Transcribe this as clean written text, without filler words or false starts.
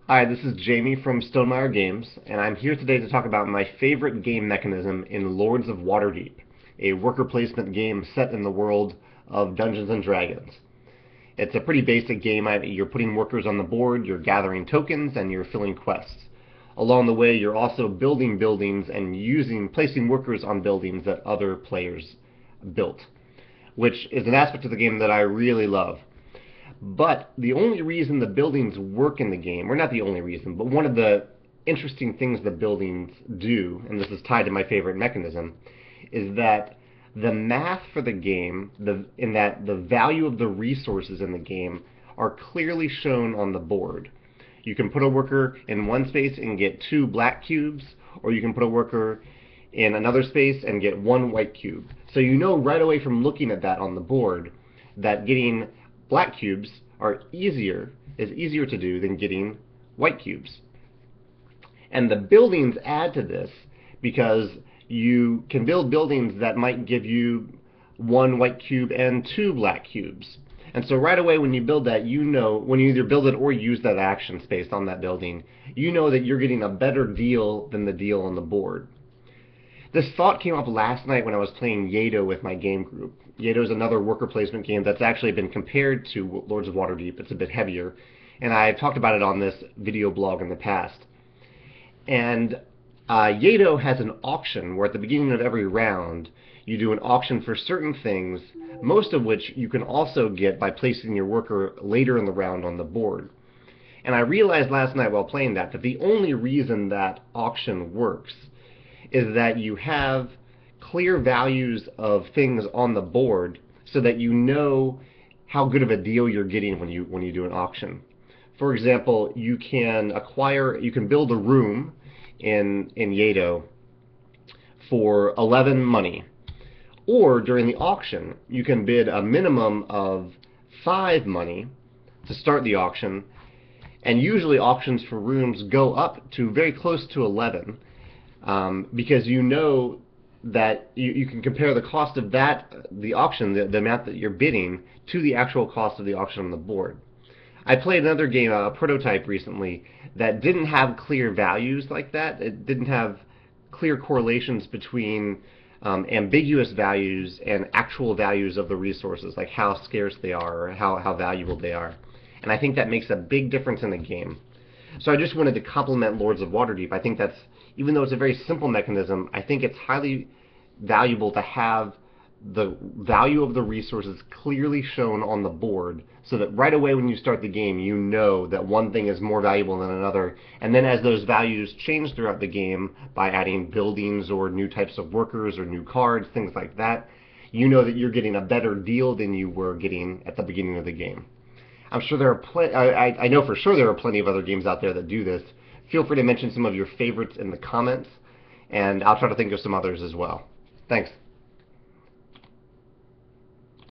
Hi, this is Jamey from Stonemaier Games, and I'm here today to talk about my favorite game mechanism in Lords of Waterdeep, a worker placement game set in the world of Dungeons and Dragons. It's a pretty basic game. You're putting workers on the board, you're gathering tokens, and you're filling quests. Along the way, you're also building buildings and placing workers on buildings that other players built, which is an aspect of the game that I really love. But the only reason the buildings work in the game, or not the only reason, but one of the interesting things the buildings do, and this is tied to my favorite mechanism, is that the math for the game, in that the value of the resources in the game are clearly shown on the board. You can put a worker in one space and get 2 black cubes, or you can put a worker in another space and get 1 white cube. So you know right away from looking at that on the board that getting black cubes is easier to do than getting white cubes. And the buildings add to this because you can build buildings that might give you 1 white cube and 2 black cubes. And so right away when you build that, you know, when you either build it or use that action space on that building, you know that you're getting a better deal than the deal on the board. This thought came up last night when I was playing Yedo with my game group. Yedo is another worker placement game that's actually been compared to Lords of Waterdeep. It's a bit heavier, and I've talked about it on this video blog in the past. And Yedo has an auction where at the beginning of every round you do an auction for certain things, most of which you can also get by placing your worker later in the round on the board. And I realized last night while playing that the only reason that auction works is that you have clear values of things on the board so that you know how good of a deal you're getting when you do an auction. For example, you can build a room in Yedo for 11 money. Or during the auction, you can bid a minimum of 5 money to start the auction, and usually auctions for rooms go up to very close to 11. Because you know that you can compare the cost of the auction, the amount that you're bidding, to the actual cost of the auction on the board. I played another game, a prototype recently, that didn't have clear values like that. It didn't have clear correlations between ambiguous values and actual values of the resources, like how scarce they are or how valuable they are. And I think that makes a big difference in the game. So I just wanted to compliment Lords of Waterdeep. I think that's, even though it's a very simple mechanism, I think it's highly valuable to have the value of the resources clearly shown on the board so that right away when you start the game you know that one thing is more valuable than another, and then as those values change throughout the game by adding buildings or new types of workers or new cards, things like that, you know that you're getting a better deal than you were getting at the beginning of the game. I'm sure there are I know for sure there are plenty of other games out there that do this. Feel free to mention some of your favorites in the comments, and I'll try to think of some others as well. Thanks.